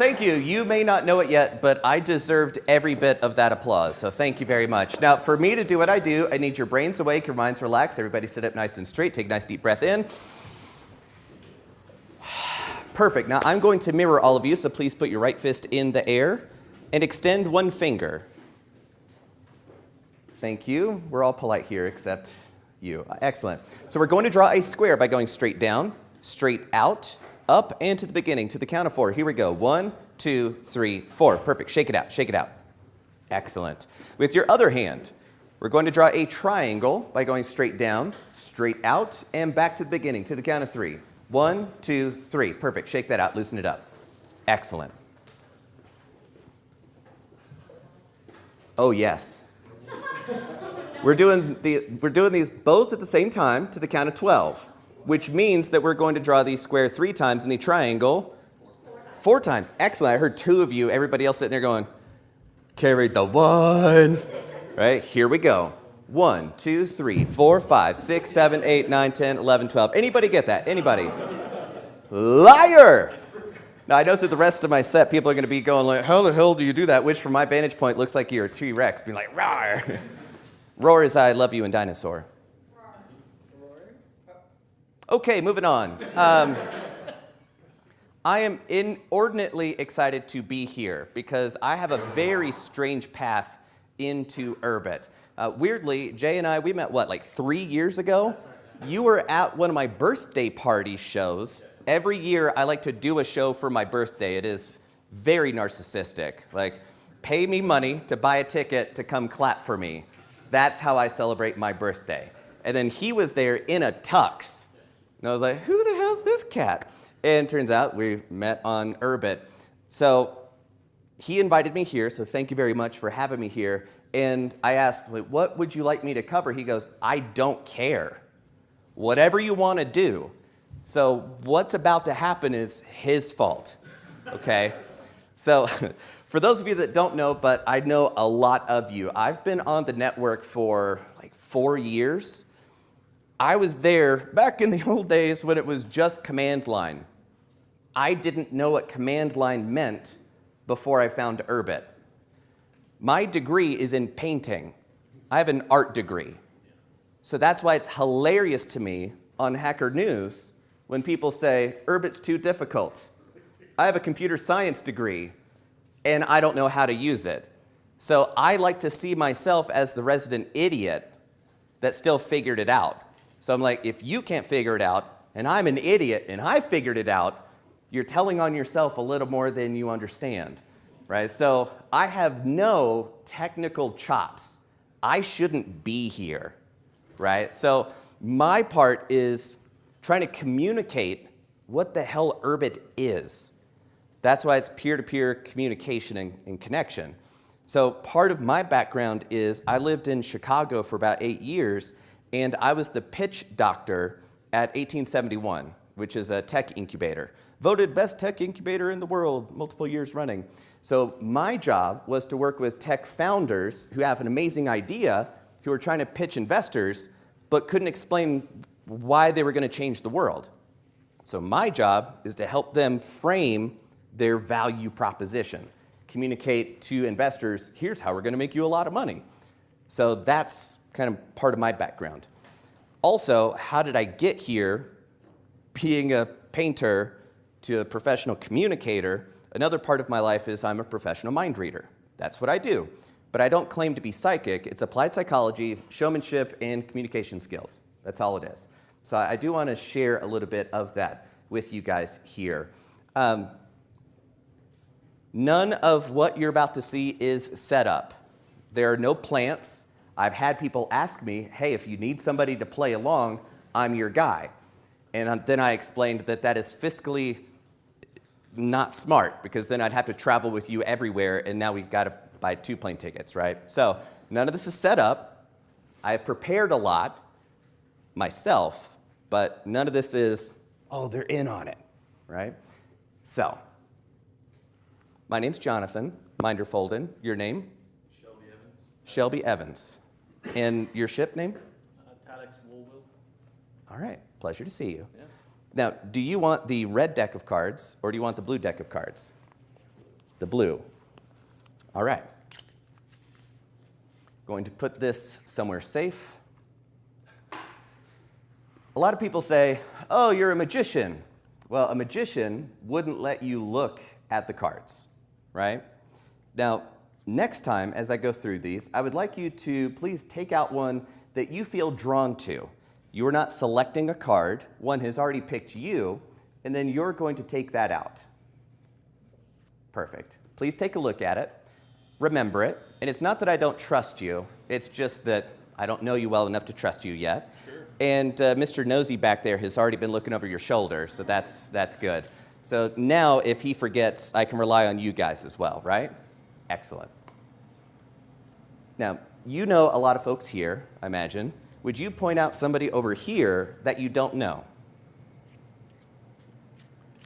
Thank you. You may not know it yet, but I deserved every bit of that applause, so thank you very much. Now, for me to do what I do, I need your brains awake, your minds relaxed. Everybody sit up nice and straight. Take a nice deep breath in. Perfect. Now, I'm going to mirror all of you, so please put your right fist in the air and extend one finger. Thank you. We're all polite here except you. Excellent. So we're going to draw a square by going straight down, straight out, up, and to the beginning, to the count of 4. Here we go. 1, 2, 3, 4. Perfect. Shake it out. Shake it out. Excellent. With your other hand, we're going to draw a triangle by going straight down, straight out, and back to the beginning, to the count of 3. 1, 2, 3. Perfect. Shake that out. Loosen it up. Excellent. Oh, yes. We're doing these both at the same time to the count of 12, which means that we're going to draw these square 3 times and the triangle 4 times. Excellent. I heard 2 of you, everybody else sitting there going, carried the 1. Right, here we go. 1, 2, 3, 4, 5, 6, 7, 8, 9, 10, 11, 12. Anybody get that? Anybody? Liar! Now, I know through the rest of my set, people are going to be going like, how the hell do you do that? Which, from my vantage point, looks like you're a T-Rex being like, roar. Roar is I love you in dinosaur. Okay, moving on. I am inordinately excited to be here because I have a very strange path into Urbit. Weirdly, Jay and I, we met, what, like 3 years ago? You were at one of my birthday party shows. Every year, I like to do a show for my birthday. It is very narcissistic. Like, pay me money to buy a ticket to come clap for me. That's how I celebrate my birthday. And then he was there in a tux. And I was like, who the hell's this cat? And turns out we met on Urbit. So he invited me here, so thank you very much for having me here. And I asked, what would you like me to cover? He goes, I don't care. Whatever you want to do. So what's about to happen is his fault, okay? So for those of you that don't know, but I know a lot of you, I've been on the network for like 4 years. I was there back in the old days when it was just command line. I didn't know what command line meant before I found Urbit. My degree is in painting. I have an art degree. So that's why it's hilarious to me on Hacker News when people say, Urbit's too difficult. I have a computer science degree, and I don't know how to use it. So I like to see myself as the resident idiot that still figured it out. So I'm like, if you can't figure it out, and I'm an idiot, and I figured it out, you're telling on yourself a little more than you understand, right? So I have no technical chops. I shouldn't be here, right? So my part is trying to communicate what the hell Urbit is. That's why it's peer-to-peer communication and connection. So part of my background is I lived in Chicago for about 8 years, and I was the pitch doctor at 1871, which is a tech incubator. Voted best tech incubator in the world multiple years running. So my job was to work with tech founders who have an amazing idea, who are trying to pitch investors, but couldn't explain why they were going to change the world. So my job is to help them frame their value proposition, communicate to investors, here's how we're going to make you a lot of money. So that's kind of part of my background. Also, how did I get here being a painter to a professional communicator? Another part of my life is I'm a professional mind reader. That's what I do. But I don't claim to be psychic. It's applied psychology, showmanship, and communication skills. That's all it is. So I do want to share a little bit of that with you guys here. None of what you're about to see is set up. There are no plants. I've had people ask me, hey, if you need somebody to play along, I'm your guy. And then I explained that that is fiscally not smart, because then I'd have to travel with you everywhere, and now we've got to buy 2 plane tickets, right? So none of this is set up. I've prepared a lot myself, but none of this is, oh, they're in on it, right? So my name's Jonathan, minder-folden. Your name? Shelby Evans. Shelby Evans. And your ship name? Tacen. All right, pleasure to see you. Yeah. Now, do you want the red deck of cards, or do you want the blue deck of cards? the blue. All right. Going to put this somewhere safe. A lot of people say, oh, you're a magician. Well, a magician wouldn't let you look at the cards, right? Now, next time as I go through these, I would like you to please take out one that you feel drawn to. You're not selecting a card. One has already picked you, and then you're going to take that out. Perfect. Please take a look at it. Remember it. And it's not that I don't trust you. It's just that I don't know you well enough to trust you yet. Sure. And Mr. Nosy back there has already been looking over your shoulder, so that's good. So now if he forgets, I can rely on you guys as well, right? Excellent. Now, you know a lot of folks here, I imagine. Would you point out somebody over here that you don't know?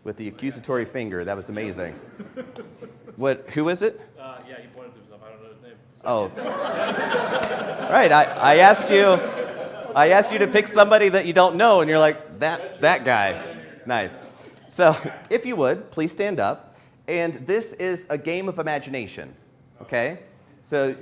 With the accusatory finger, that was amazing. Who is it? Yeah, he pointed to himself. I don't know his name. Oh. Right, I asked you to pick somebody that you don't know, and you're like, that guy. Nice. So, if you would, please stand up. And this is a game of imagination, okay? So,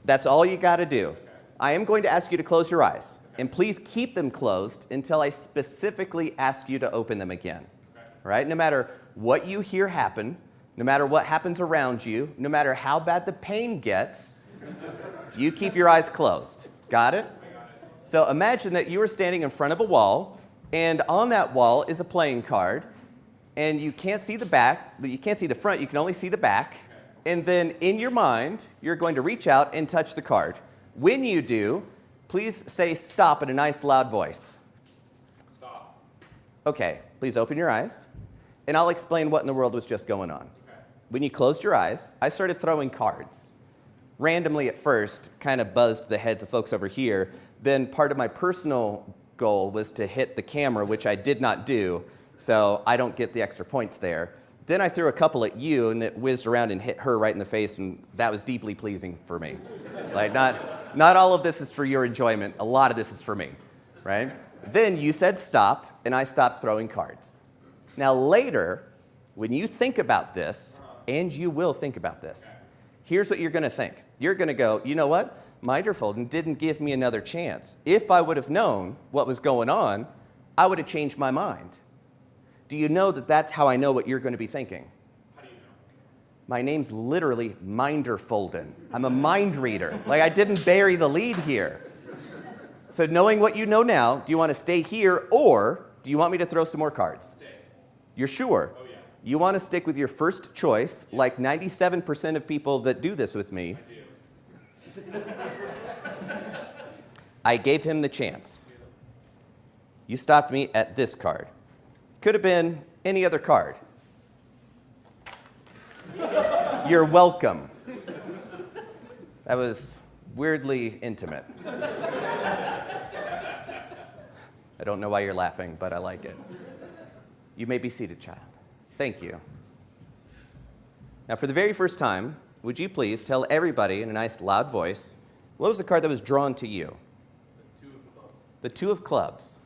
that's all you got to do. I am going to ask you to close your eyes. And please keep them closed until I specifically ask you to open them again. All right? No matter what you hear happen, no matter what happens around you, no matter how bad the pain gets, you keep your eyes closed. Got it? So imagine that you are standing in front of a wall, and on that wall is a playing card, and you can't see the back, you can't see the front, you can only see the back, and then in your mind, you're going to reach out and touch the card. When you do, please say stop in a nice loud voice. Stop. Okay, please open your eyes, and I'll explain what in the world was just going on. Okay. When you closed your eyes, I started throwing cards. Randomly at first, kind of buzzed the heads of folks over here. Then part of my personal goal was to hit the camera, which I did not do, so I don't get the extra points there. Then I threw a couple at you, and it whizzed around and hit her right in the face, and that was deeply pleasing for me. Like, not all of this is for your enjoyment. A lot of this is for me, right? Then you said stop, and I stopped throwing cards. Now later, when you think about this, and you will think about this, here's what you're going to think. You're going to go, you know what? Minder-folden didn't give me another chance. If I would have known what was going on, I would have changed my mind. Do you know that that's how I know what you're going to be thinking? How do you know? My name's literally minder-folden. I'm a mind reader. Like, I didn't bury the lead here. So knowing what you know now, do you want to stay here, or do you want me to throw some more cards? Stay. You're sure? Oh, yeah. You want to stick with your first choice, like 97% of people that do this with me. I do. I gave him the chance. You stopped me at this card. Could have been any other card. You're welcome. That was weirdly intimate. I don't know why you're laughing, but I like it. You may be seated, child. Thank you. Now, for the very first time, would you please tell everybody in a nice loud voice, what was the card that was drawn to you? The 2 of clubs. The 2 of clubs.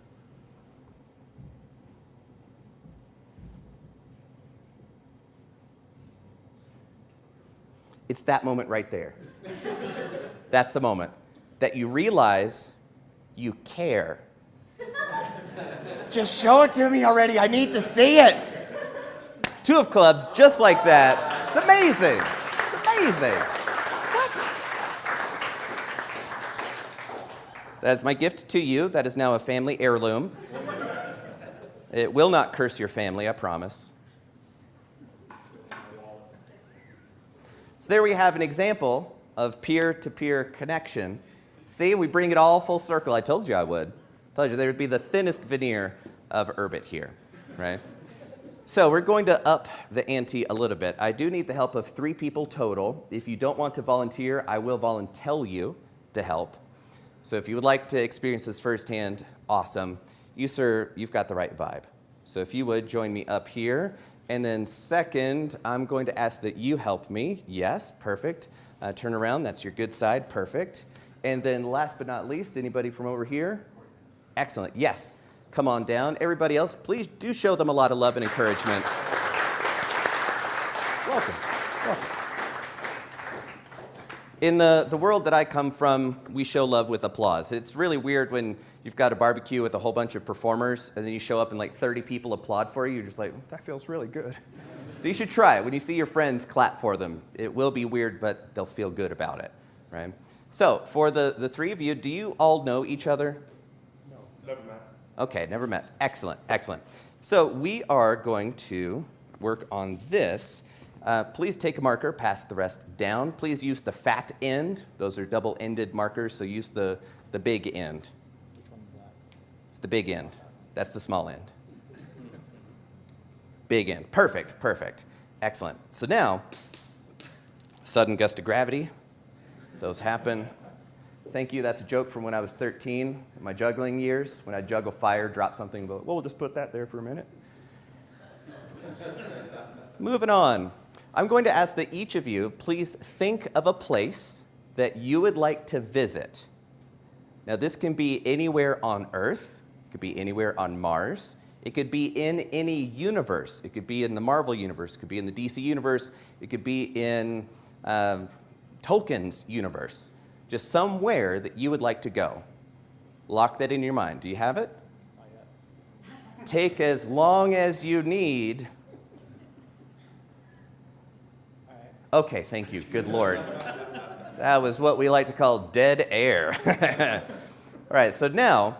It's that moment right there. That's the moment that you realize you care. Just show it to me already. I need to see it. 2 of clubs, just like that. It's amazing. It's amazing. What? That is my gift to you. That is now a family heirloom. It will not curse your family, I promise. So there we have an example of peer-to-peer connection. See, we bring it all full circle. I told you I would. I told you there would be the thinnest veneer of urbit here, right? So we're going to up the ante a little bit. I do need the help of 3 people total. If you don't want to volunteer, I will volunteer you to help. So if you would like to experience this firsthand, awesome. You, sir, you've got the right vibe. So if you would join me up here. And then second, I'm going to ask that you help me. Yes, perfect. Turn around, that's your good side, perfect. And then last but not least, anybody from over here? Excellent, yes. Come on down. Everybody else, please do show them a lot of love and encouragement. Welcome. In the world that I come from, we show love with applause. It's really weird when you've got a barbecue with a whole bunch of performers, and then you show up and like 30 people applaud for you. You're just like, that feels really good. So you should try it. When you see your friends, clap for them. It will be weird, but they'll feel good about it, right? So for the three of you, do you all know each other? No. Never met. Okay, never met. Excellent, excellent. So we are going to work on this. Please take a marker, pass the rest down. Please use the fat end. Those are double-ended markers, so use the big end. Which one is that? It's the big end. That's the small end. Big end. Perfect, perfect. Excellent. So now, sudden gust of gravity. Those happen. Thank you. That's a joke from when I was 13, in my juggling years. When I'd juggle fire, drop something, but well, we'll just put that there for a minute. Moving on. I'm going to ask that each of you please think of a place that you would like to visit. Now, this can be anywhere on Earth. It could be anywhere on Mars. It could be in any universe. It could be in the Marvel universe. It could be in the DC universe. It could be in Tolkien's universe. Just somewhere that you would like to go. Lock that in your mind. Do you have it? Not yet. Take as long as you need. All right. Okay, thank you. Good Lord. That was what we like to call dead air. All right, so now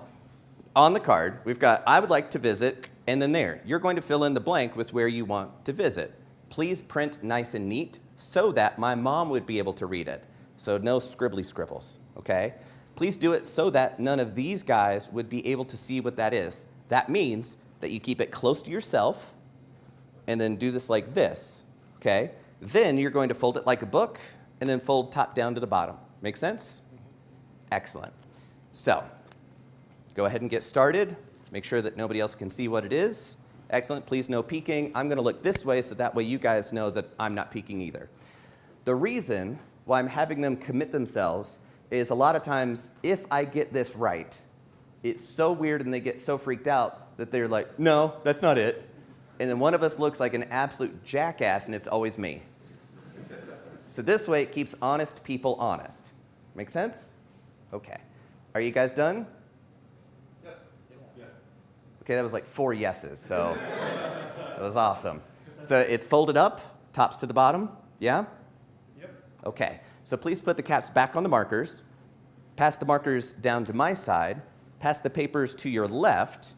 on the card, we've got I would like to visit, and then there. You're going to fill in the blank with where you want to visit. Please print nice and neat so that my mom would be able to read it. So no scribbly scribbles, okay? Please do it so that none of these guys would be able to see what that is. That means that you keep it close to yourself and then do this like this, okay? Then you're going to fold it like a book and then fold top down to the bottom. Make sense? Excellent. So go ahead and get started. Make sure that nobody else can see what it is. Excellent. Please no peeking. I'm going to look this way so that way you guys know that I'm not peeking either. The reason why I'm having them commit themselves is a lot of times if I get this right, it's so weird and they get so freaked out that they're like, no, that's not it. And then one of us looks like an absolute jackass and it's always me. So this way it keeps honest people honest. Make sense? Okay. Are you guys done? Yes. Yeah. Okay, that was like 4 yeses, so that was awesome. So it's folded up, tops to the bottom, yeah? Yep. Okay, so please put the caps back on the markers, pass the markers down to my side, pass the papers to your left,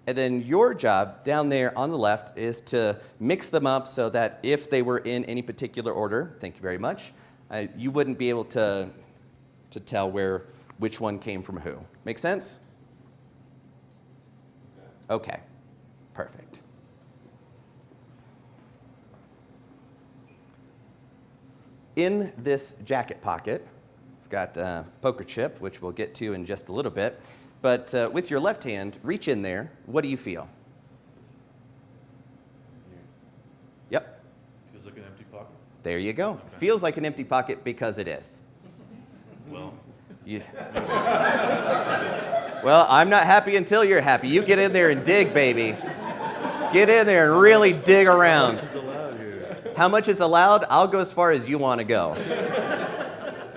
and then your job down there on the left is to mix them up so that if they were in any particular order, thank you very much, you wouldn't be able to tell which one came from who. Make sense? Okay, perfect. In this jacket pocket, I've got a poker chip, which we'll get to in just a little bit. But with your left hand, reach in there. What do you feel? Yep. Feels like an empty pocket. There you go. Okay. Feels like an empty pocket because it is. Well. Well, I'm not happy until you're happy. You get in there and dig, baby. Get in there and really dig around. How much is allowed here? How much is allowed? I'll go as far as you want to go.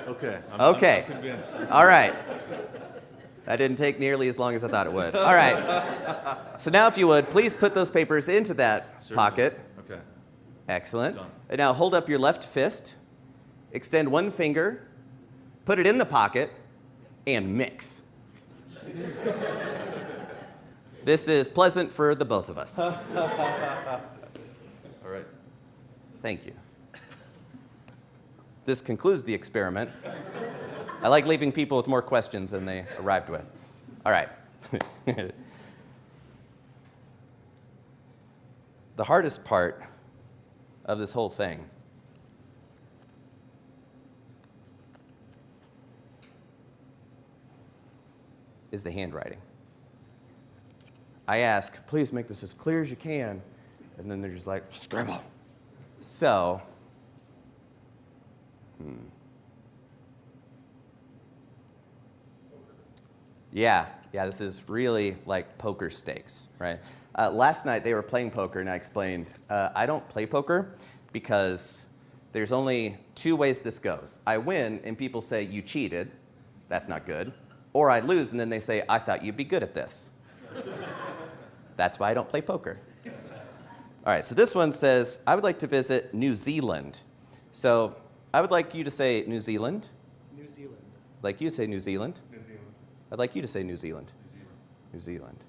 Okay. Okay. I'm convinced. All right. That didn't take nearly as long as I thought it would. All right. So now, if you would, please put those papers into that Certainly. pocket. Okay. Excellent. Done. And now hold up your left fist, extend one finger, put it in the pocket, and mix. This is pleasant for the both of us. All right. Thank you. This concludes the experiment. I like leaving people with more questions than they arrived with. All right. The hardest part of this whole thing is the handwriting. I ask, please make this as clear as you can, and then they're just like, scribble. So, Yeah, this is really like poker stakes, right? Last night they were playing poker and I explained, I don't play poker because there's only two ways this goes. I win, and people say, you cheated. That's not good. Or I lose, and then they say, I thought you'd be good at this. That's why I don't play poker. All right, so this one says, I would like to visit New Zealand. So I would like you to say New Zealand. New Zealand. I'd like you to say New Zealand. New Zealand. I'd like you to say New Zealand. New Zealand. New Zealand.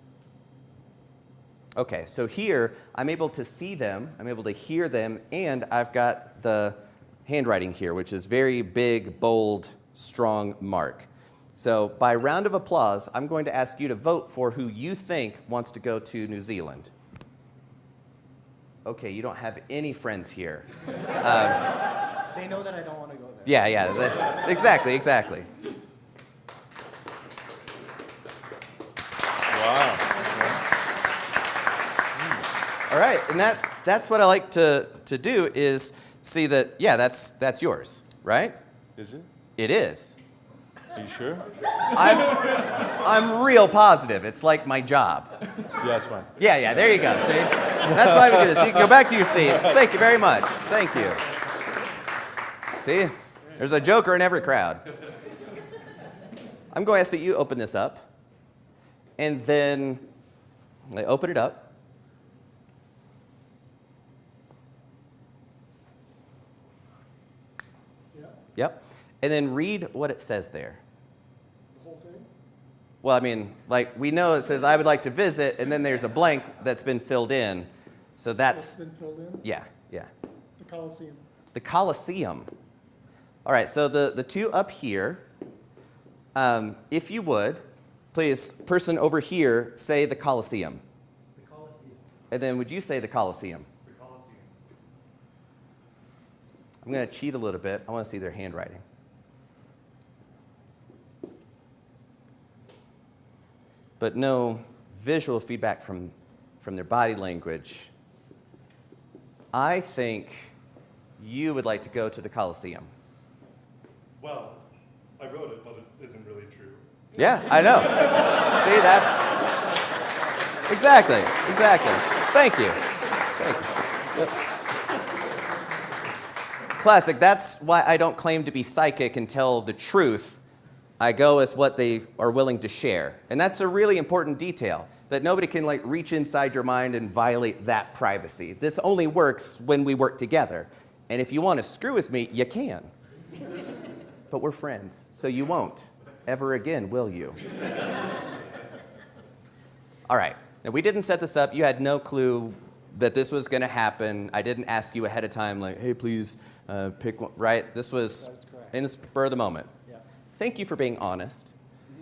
Okay, so here I'm able to see them, I'm able to hear them, and I've got the handwriting here, which is very big, bold, strong mark. So by round of applause, I'm going to ask you to vote for who you think wants to go to New Zealand. Okay, you don't have any friends here. They know that I don't want to go there. Yeah, exactly. Wow. All right, and that's what I like to do is see that, yeah, that's yours, right? Is it? It is. Are you sure? I'm real positive. It's like my job. Yeah, it's fine. Yeah, there you go. See? That's why we do this. You can go back to your seat. Thank you very much. Thank you. See? There's a joker in every crowd. I'm going to ask that you open this up. And then open it up. Yep. And then read what it says there. The whole thing? Well, I mean, like, we know it says, I would like to visit, and then there's a blank that's been filled in. So that's, It's been filled in? yeah. The Coliseum. The Colosseum. All right, so the two up here, if you would, please, person over here, say the Colosseum. The Coliseum. And then would you say the Colosseum? The Coliseum. I'm going to cheat a little bit. I want to see their handwriting. But no visual feedback from their body language. I think you would like to go to the Colosseum. Well, I wrote it, but it isn't really true. Yeah, I know. See, that's exactly. Thank you. Yep. Classic. That's why I don't claim to be psychic and tell the truth. I go with what they are willing to share. And that's a really important detail, that nobody can like reach inside your mind and violate that privacy. This only works when we work together. And if you want to screw with me, you can. But we're friends, so you won't ever again, will you? All right. Now, we didn't set this up. You had no clue that this was going to happen. I didn't ask you ahead of time, like, hey, please pick one, right? This was correct. in the spur of the moment. Yeah. Thank you for being honest.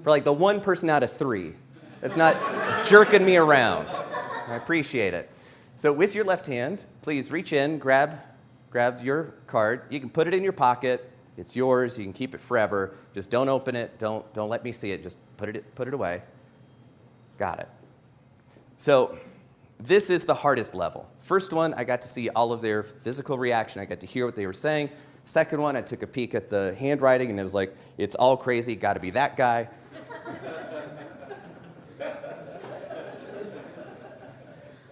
For like the one person out of three that's not jerking me around. I appreciate it. So with your left hand, please reach in, grab your card. You can put it in your pocket. It's yours. You can keep it forever. Just don't open it. Don't let me see it. Just put it away. Got it. So this is the hardest level. First one, I got to see all of their physical reaction. I got to hear what they were saying. Second one, I took a peek at the handwriting, and it was like, it's all crazy. Got to be that guy.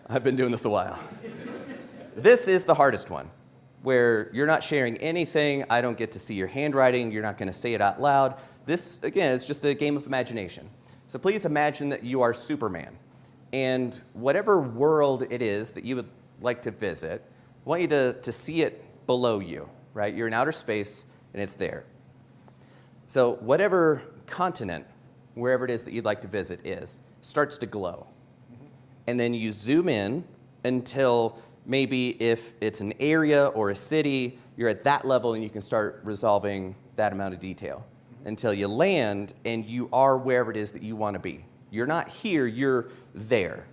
I've been doing this a while. This is the hardest one, where you're not sharing anything. I don't get to see your handwriting. You're not going to say it out loud. This, again, is just a game of imagination. So please imagine that you are Superman. And whatever world it is that you would like to visit, I want you to see it below you, right? You're in outer space, and it's there. So whatever continent, wherever it is that you'd like to visit is, starts to glow. And then you zoom in until maybe if it's an area or a city, you're at that level and you can start resolving that amount of detail until you land and you are wherever it is that you want to be. You're not here, you're there.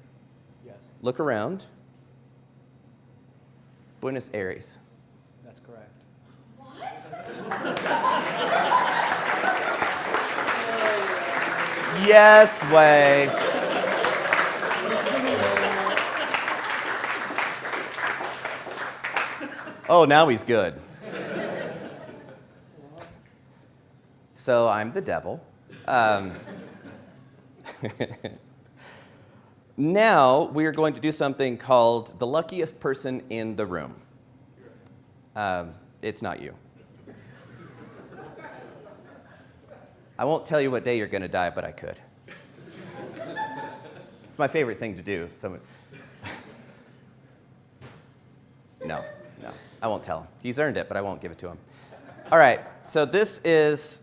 Yes, Look around. Buenos Aires. that's correct. Yes way. Oh, now he's good. So I'm the devil. Now we are going to do something called the luckiest person in the room. it's not you. I won't tell you what day you're going to die, but I could. It's my favorite thing to do. No, I won't tell him. He's earned it, but I won't give it to him. All right, so this is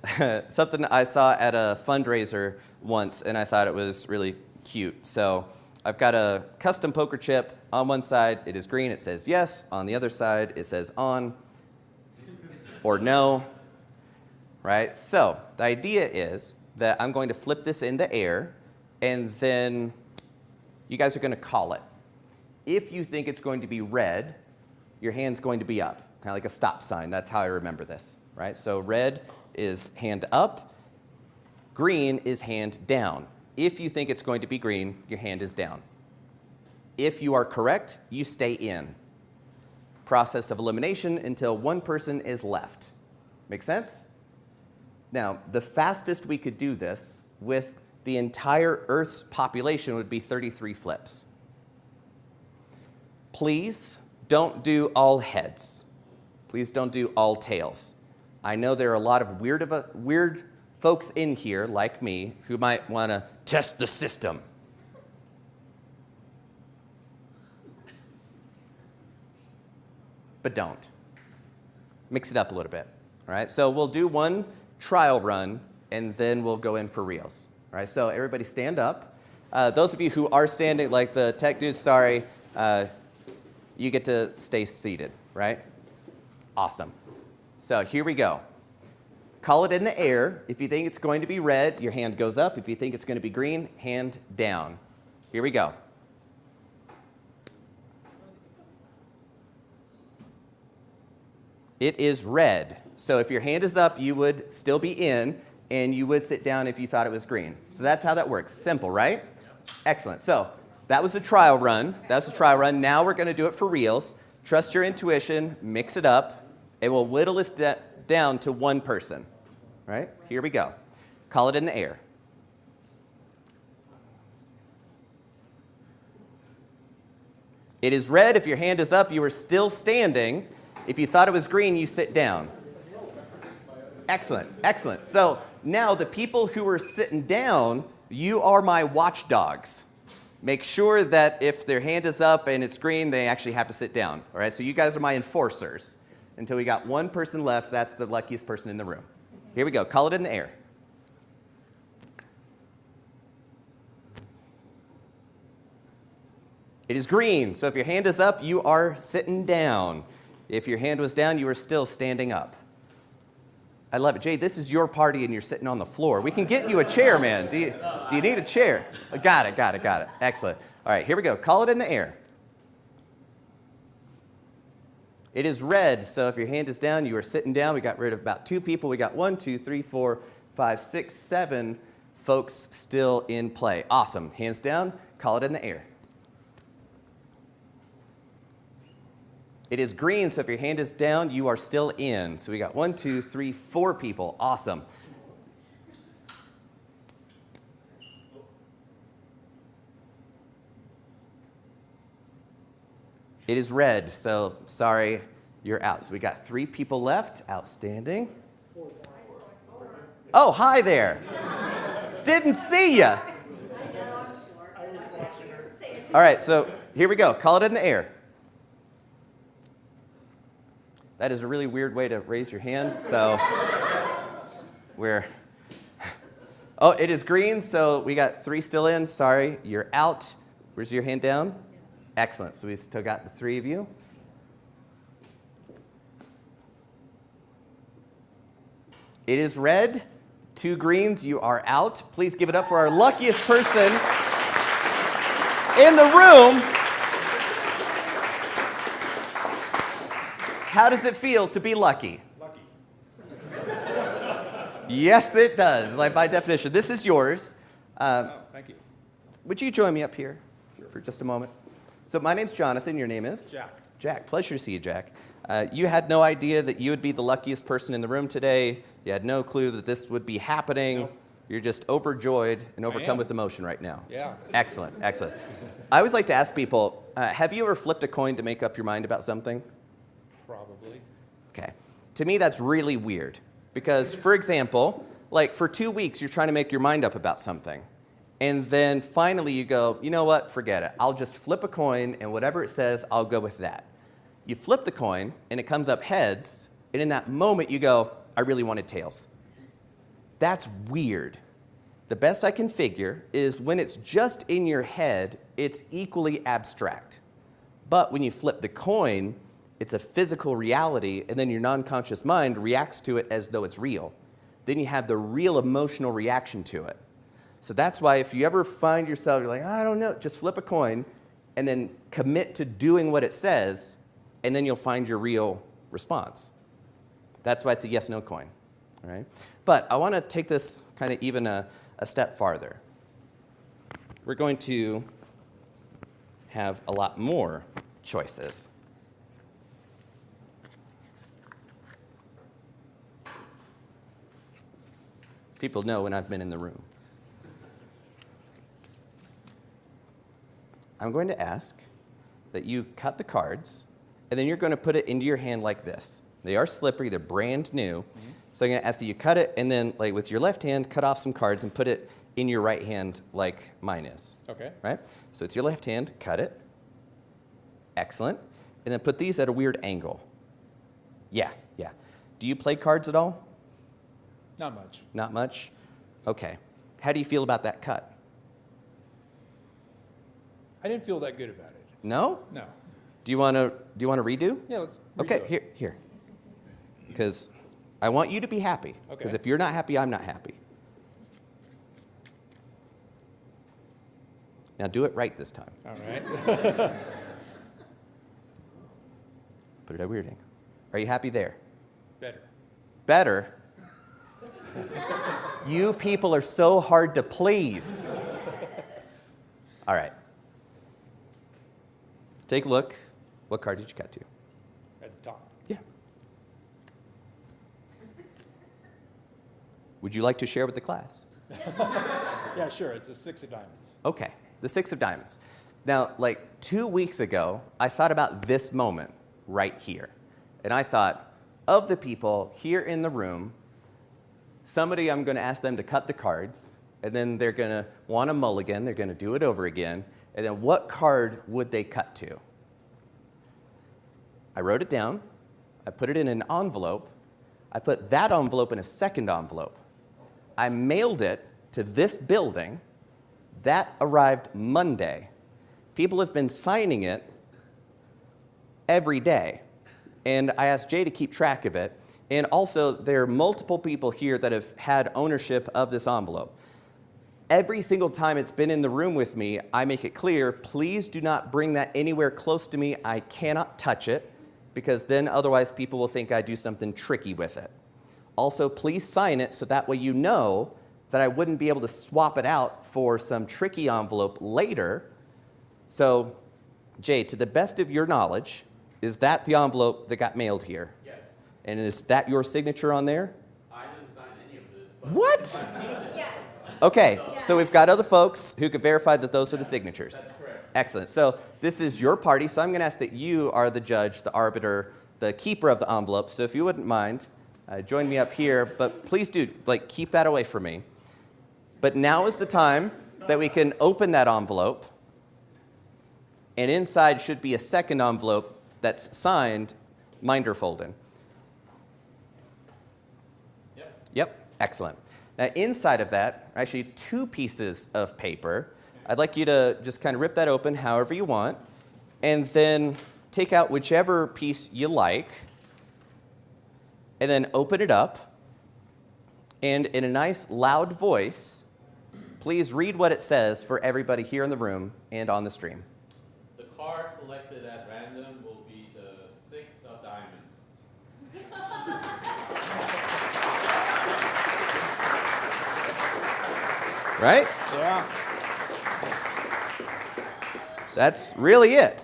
something I saw at a fundraiser once, and I thought it was really cute. So I've got a custom poker chip. On one side, it is green. It says yes. On the other side, it says on or no, right? So the idea is that I'm going to flip this in the air, and then you guys are going to call it. If you think it's going to be red, your hand's going to be up, kind of like a stop sign. That's how I remember this, right? So red is hand up. Green is hand down. If you think it's going to be green, your hand is down. If you are correct, you stay in. Process of elimination until one person is left. Make sense? Now, the fastest we could do this with the entire Earth's population would be 33 flips. Please don't do all heads. Please don't do all tails. I know there are a lot of weird folks in here, like me, who might want to test the system. But don't. Mix it up a little bit. All right, so we'll do one trial run, and then we'll go in for reals. All right, so everybody stand up. Those of you who are standing, like the tech dudes, sorry, you get to stay seated, right? Awesome. So here we go. Call it in the air. If you think it's going to be red, your hand goes up. If you think it's going to be green, hand down. Here we go. It is red. So if your hand is up, you would still be in, and you would sit down if you thought it was green. So that's how that works. Simple, right? Excellent. So that was a trial run. That's a trial run. Now we're going to do it for reals. Trust your intuition. Mix it up. And we'll whittle this down to one person. Right? Here we go. Call it in the air. It is red. If your hand is up, you are still standing. If you thought it was green, you sit down. Excellent, excellent. So now the people who are sitting down, you are my watchdogs. Make sure that if their hand is up and it's green, they actually have to sit down. All right, so you guys are my enforcers. Until we got one person left, that's the luckiest person in the room. Here we go, call it in the air. It is green, so if your hand is up, you are sitting down. If your hand was down, you are still standing up. I love it. Jay, this is your party and you're sitting on the floor. We can get you a chair, man. Do you need a chair? Got it. Excellent. All right, here we go. Call it in the air. It is red, so if your hand is down, you are sitting down. We got rid of about 2 people. We got 1, 2, 3, 4, 5, 6, 7 folks still in play. Awesome. Hands down. Call it in the air. It is green, so if your hand is down, you are still in. So we got 1, 2, 3, 4 people. Awesome. It is red, so sorry, you're out. So we got 3 people left. Outstanding. Oh, hi there. Didn't see ya. All right, so here we go. Call it in the air. That is a really weird way to raise your hand, so oh, it is green, so we got 3 still in. Sorry, you're out. Where's your hand down? Yes. Excellent, so we still got the 3 of you. It is red. 2 greens, you are out. Please give it up for our luckiest person in the room. How does it feel to be lucky? Lucky. Yes, it does. Like by definition, this is yours. Thank you. Would you join me up here for just a moment? So my name's Jonathan. Your name is? Jack. Jack. Pleasure to see you, Jack. You had no idea that you would be the luckiest person in the room today. You had no clue that this would be happening. Nope. You're just overjoyed and overcome with emotion right now. Yeah. Excellent, excellent. I always like to ask people, have you ever flipped a coin to make up your mind about something? Probably. Okay. To me, that's really weird. Because, for example, like for 2 weeks, you're trying to make your mind up about something. And then finally you go, you know what, forget it. I'll just flip a coin, and whatever it says, I'll go with that. You flip the coin, and it comes up heads, and in that moment you go, I really wanted tails. That's weird. The best I can figure is when it's just in your head, it's equally abstract. But when you flip the coin, it's a physical reality, and then your non-conscious mind reacts to it as though it's real. Then you have the real emotional reaction to it. So that's why if you ever find yourself, you're like, I don't know, just flip a coin, and then commit to doing what it says, and then you'll find your real response. That's why it's a yes-no coin, all right? But I want to take this kind of even a step farther. We're going to have a lot more choices. People know when I've been in the room. I'm going to ask that you cut the cards, and then you're going to put it into your hand like this. They are slippery, they're brand new. Mm-hmm. So I'm going to ask that you cut it, and then like with your left hand, cut off some cards and put it in your right hand like mine is. Okay. Right? So it's your left hand, cut it. Excellent. And then put these at a weird angle. Yeah. Do you play cards at all? Not much. Not much? Okay. How do you feel about that cut? I didn't feel that good about it. No? No. Do you want to redo? Yeah, let's Okay, redo it. here. Because I want you to be happy. Okay. Because if you're not happy, I'm not happy. Now do it right this time. All right. Put it at a weird angle. Are you happy there? Better. Better? You people are so hard to please. All right. Take a look. What card did you cut to? At the top. Yeah. Would you like to share with the class? Yeah, sure. It's a 6 of diamonds. Okay, the 6 of diamonds. Now, like 2 weeks ago, I thought about this moment right here. And I thought, of the people here in the room, somebody I'm going to ask them to cut the cards, and then they're going to want a mulligan, they're going to do it over again, and then what card would they cut to? I wrote it down, I put it in an envelope, I put that envelope in a second envelope. I mailed it to this building. That arrived Monday. People have been signing it every day. And I asked Jay to keep track of it. And also, there are multiple people here that have had ownership of this envelope. Every single time it's been in the room with me, I make it clear, please do not bring that anywhere close to me. I cannot touch it, because then otherwise people will think I do something tricky with it. Also, please sign it so that way you know that I wouldn't be able to swap it out for some tricky envelope later. So, Jay, to the best of your knowledge, is that the envelope that got mailed here? Yes. And is that your signature on there? I didn't sign any of this, but What? my team did. Yes. Okay, so we've got other folks who could verify that those are the signatures. That's correct. Excellent. So this is your party, so I'm going to ask that you are the judge, the arbiter, the keeper of the envelope. So if you wouldn't mind, join me up here, but please do, keep that away from me. But now is the time that we can open that envelope, and inside should be a second envelope that's signed minder-folden. Yep, excellent. Now inside of that are actually 2 pieces of paper. I'd like you to just kind of rip that open however you want, and then take out whichever piece you like, and then open it up, and in a nice loud voice, please read what it says for everybody here in the room and on the stream. The card selected at random will be the 6 of diamonds. Right? Yeah. That's really it.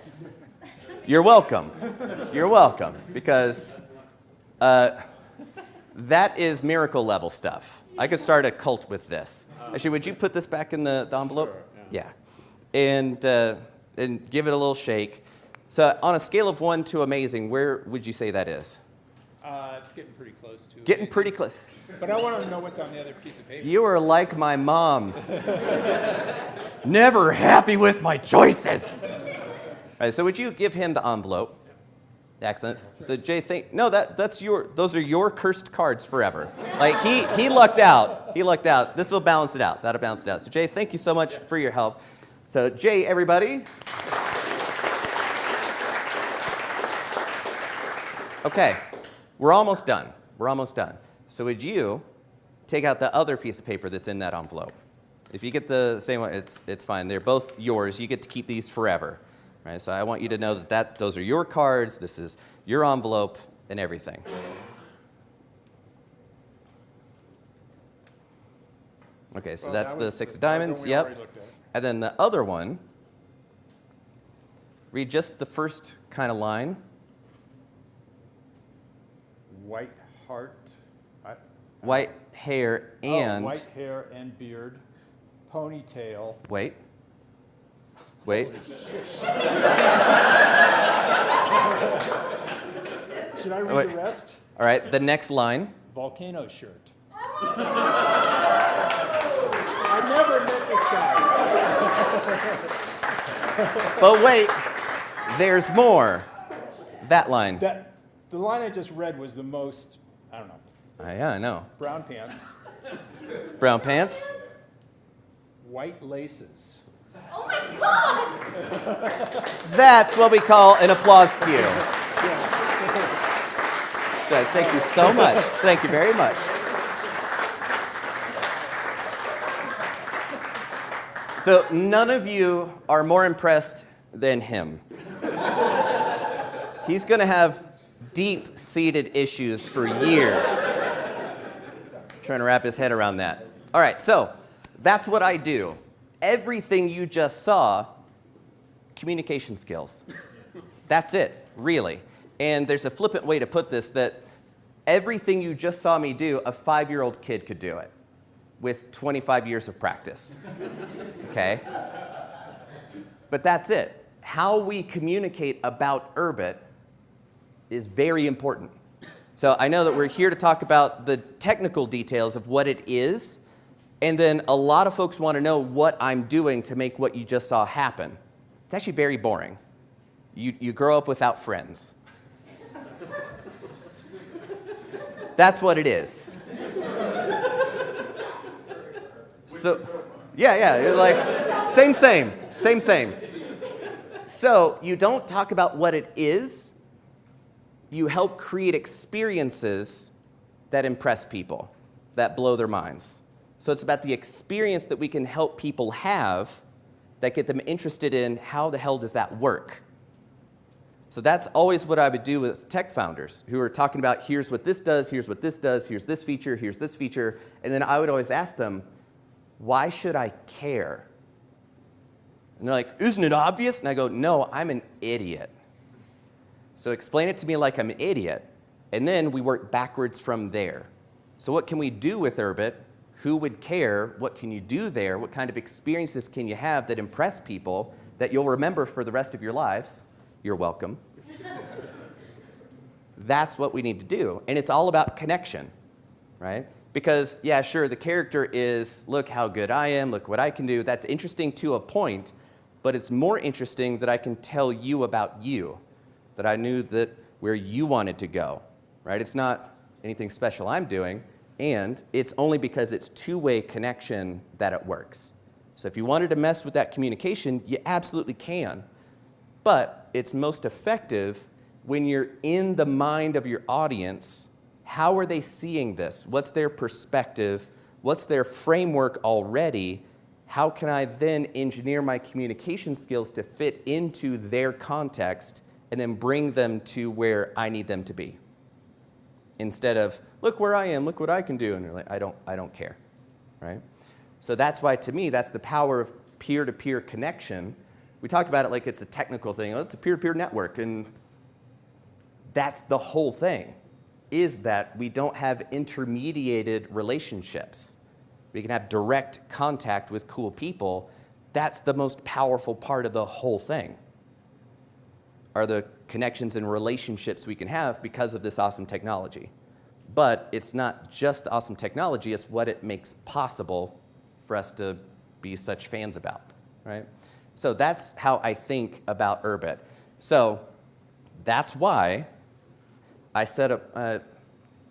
You're welcome. You're welcome, because that is miracle level stuff. I could start a cult with this. Actually, would you put this back in the envelope? Sure, yeah. And give it a little shake. So on a scale of 1 to amazing, where would you say that is? It's getting pretty close to it. Getting pretty close. But I want to know what's on the other piece of paper. You are like my mom. Never happy with my choices. All right, so would you give him the envelope? Excellent. So Jay, those are your cursed cards forever. Like he lucked out. He lucked out. This will balance it out. That'll balance it out. So Jay, thank you so much for your help. So Jay, everybody. Okay, we're almost done. We're almost done. So would you take out the other piece of paper that's in that envelope? If you get the same one, it's fine. They're both yours. You get to keep these forever. Right? So I want you to know that those are your cards. This is your envelope and everything. Okay, so that's the 6 of diamonds. Yep. And then the other one, read just the first kind of line. White heart. White hair and... white hair and beard. Ponytail. Wait. Wait. Should I read Wait. the rest? All right, the next line. Volcano shirt. I never met this guy. But wait, there's more. That line. The line I just read was the most, I don't know, Yeah, I know. brown pants, Brown pants. white laces. Oh my God! That's what we call an applause cue. So, thank you so much. Thank you very much. So none of you are more impressed than him. He's going to have deep-seated issues for years. Trying to wrap his head around that. All right, so that's what I do. Everything you just saw, communication skills. That's it, really. And there's a flippant way to put this, that everything you just saw me do, a 5-year-old kid could do it with 25 years of practice. Okay? But that's it. How we communicate about urbit is very important. So I know that we're here to talk about the technical details of what it is, and then a lot of folks want to know what I'm doing to make what you just saw happen. It's actually very boring. You grow up without friends. That's what it is. So, yeah, you're like, same. So you don't talk about what it is. You help create experiences that impress people, that blow their minds. So it's about the experience that we can help people have that get them interested in how the hell does that work. So that's always what I would do with tech founders who are talking about here's what this does, here's what this does, here's this feature, and then I would always ask them, why should I care? And they're like, isn't it obvious? And I go, no, I'm an idiot. So explain it to me like I'm an idiot, and then we work backwards from there. So what can we do with urbit? Who would care? What can you do there? What kind of experiences can you have that impress people that you'll remember for the rest of your lives? You're welcome. That's what we need to do. And it's all about connection, right? Because, yeah, sure, the character is, look how good I am, look what I can do. That's interesting to a point, but it's more interesting that I can tell you about you, that I knew that where you wanted to go, right? It's not anything special I'm doing, and it's only because it's two-way connection that it works. So if you wanted to mess with that communication, you absolutely can. But it's most effective when you're in the mind of your audience. How are they seeing this? What's their perspective? What's their framework already? How can I then engineer my communication skills to fit into their context and then bring them to where I need them to be? Instead of, look where I am, look what I can do. And you're like, I don't care, right? So that's why, to me, that's the power of peer-to-peer connection. We talk about it like it's a technical thing. Oh, it's a peer-to-peer network, and that's the whole thing, is that we don't have intermediated relationships. We can have direct contact with cool people. That's the most powerful part of the whole thing. are the connections and relationships we can have because of this awesome technology. But it's not just the awesome technology, it's what it makes possible for us to be such fans about, right? So that's how I think about Urbit. So that's why I set up,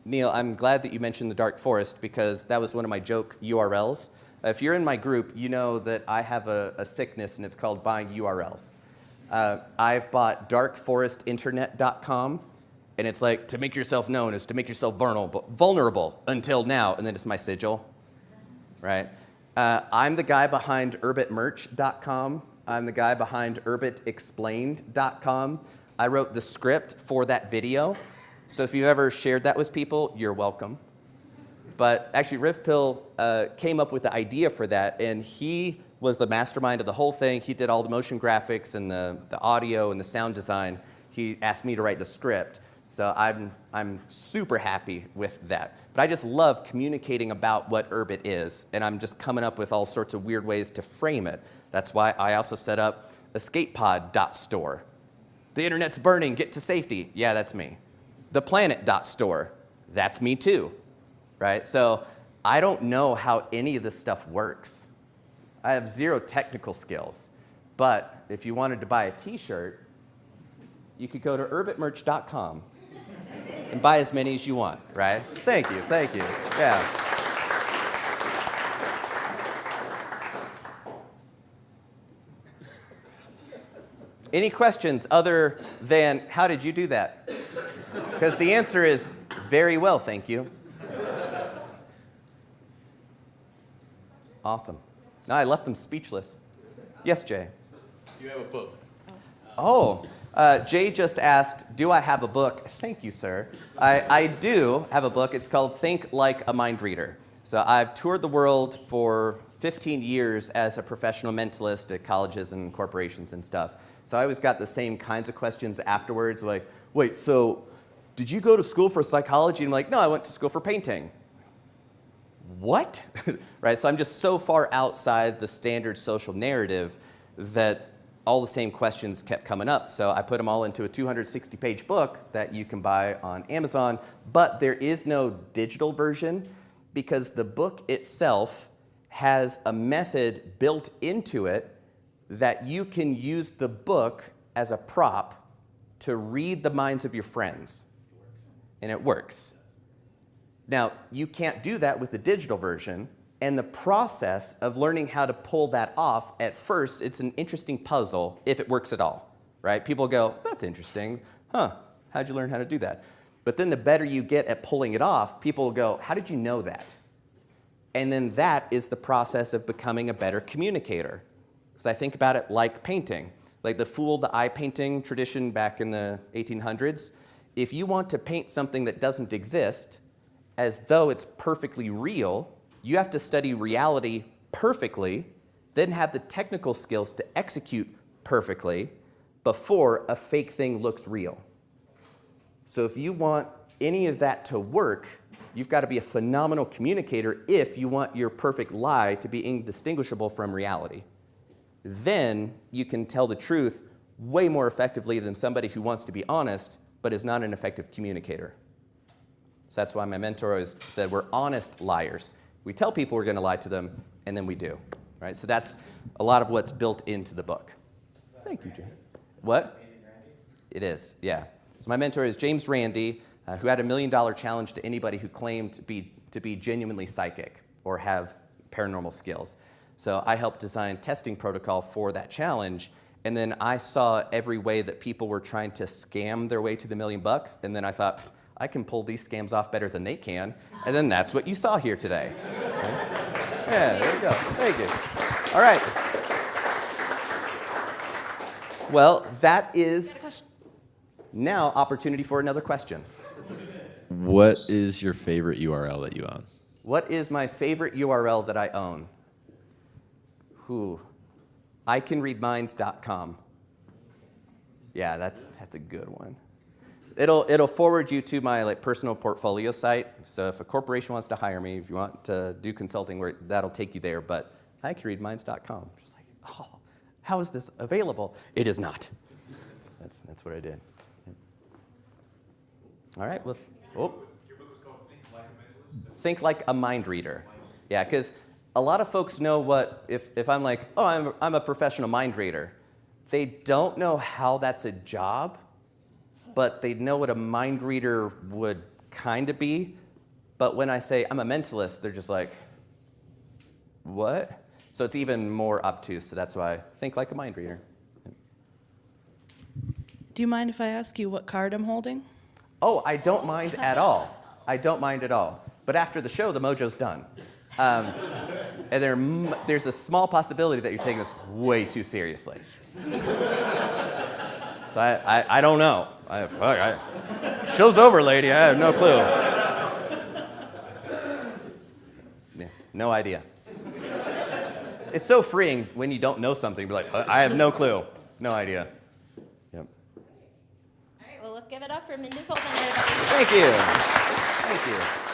Neil, I'm glad that you mentioned the dark forest because that was one of my joke URLs. If you're in my group, you know that I have a sickness and it's called buying URLs. I've bought darkforestinternet.com, and it's like, to make yourself known is to make yourself vulnerable until now, and then it's my sigil, right? I'm the guy behind urbitmerch.com. I'm the guy behind urbitexplained.com. I wrote the script for that video, so if you've ever shared that with people, you're welcome. But actually, Rivpill came up with the idea for that, and he was the mastermind of the whole thing. He did all the motion graphics and the audio and the sound design. He asked me to write the script. So I'm super happy with that. But I just love communicating about what Urbit is, and I'm just coming up with all sorts of weird ways to frame it. That's why I also set up escapepod.store. The internet's burning, get to safety. Yeah, that's me. The planet.store. That's me too, right? So I don't know how any of this stuff works. I have zero technical skills. But if you wanted to buy a t-shirt, you could go to urbitmerch.com and buy as many as you want, right? Thank you, yeah. Any questions other than, how did you do that? Because the answer is, very well, thank you. Awesome. No, I left them speechless. Yes, Jay? Do you have a book? Oh, Jay just asked, do I have a book? Thank you, sir. I do have a book. It's called Think Like a Mind Reader. So I've toured the world for 15 years as a professional mentalist at colleges and corporations and stuff. So I always got the same kinds of questions afterwards, like, wait, so did you go to school for psychology? And I'm like, no, I went to school for painting. What? Right, so I'm just so far outside the standard social narrative that all the same questions kept coming up. So I put them all into a 260-page book that you can buy on Amazon, but there is no digital version because the book itself has a method built into it that you can use the book as a prop to read the minds of your friends. And it works. Now, you can't do that with the digital version, and the process of learning how to pull that off, at first, it's an interesting puzzle if it works at all, right? People go, that's interesting. Huh, how'd you learn how to do that? But then the better you get at pulling it off, people will go, how did you know that? And then that is the process of becoming a better communicator. So I think about it like painting, like the fool the eye painting tradition back in the 1800s. If you want to paint something that doesn't exist as though it's perfectly real, you have to study reality perfectly, then have the technical skills to execute perfectly before a fake thing looks real. So if you want any of that to work, you've got to be a phenomenal communicator if you want your perfect lie to be indistinguishable from reality. Then you can tell the truth way more effectively than somebody who wants to be honest but is not an effective communicator. So that's why my mentor always said we're honest liars. We tell people we're going to lie to them, and then we do. Right? So that's a lot of what's built into the book. Thank you, Jay. What? It is, yeah. So my mentor is James Randi, who had a $1 million challenge to anybody who claimed to be genuinely psychic or have paranormal skills. So I helped design testing protocol for that challenge, and then I saw every way that people were trying to scam their way to the $1 million, and then I thought, I can pull these scams off better than they can, and then that's what you saw here today. Okay? Yeah, there you go. Thank you. All right. Well, that is now opportunity for another question. What is your favorite URL that you own? What is my favorite URL that I own? icanreadminds.com. Yeah, that's a good one. It'll forward you to my personal portfolio site. So if a corporation wants to hire me, if you want to do consulting work, that'll take you there. But icanreadminds.com. Just like, oh, how is this available? It is not. That's what I did. All right. Well, oh. Your book was called Think Like a Mentalist? Think like a mind reader. Yeah, because a lot of folks know what, if I'm like, oh, I'm a professional mind reader, they don't know how that's a job, but they know what a mind reader would kind of be. But when I say I'm a mentalist, they're just like, what? So it's even more obtuse, so that's why I think like a mind reader. Do you mind if I ask you what card I'm holding? Oh, I don't mind at all. I don't mind at all. But after the show, the mojo's done. And there's a small possibility that you're taking this way too seriously. So I don't know. Show's over, lady. I have no clue. Yeah, no idea. It's so freeing when you don't know something. Be like, I have no clue. No idea. Yep. All right, well, let's give it up for minder-folden, everybody. Thank you. Thank you.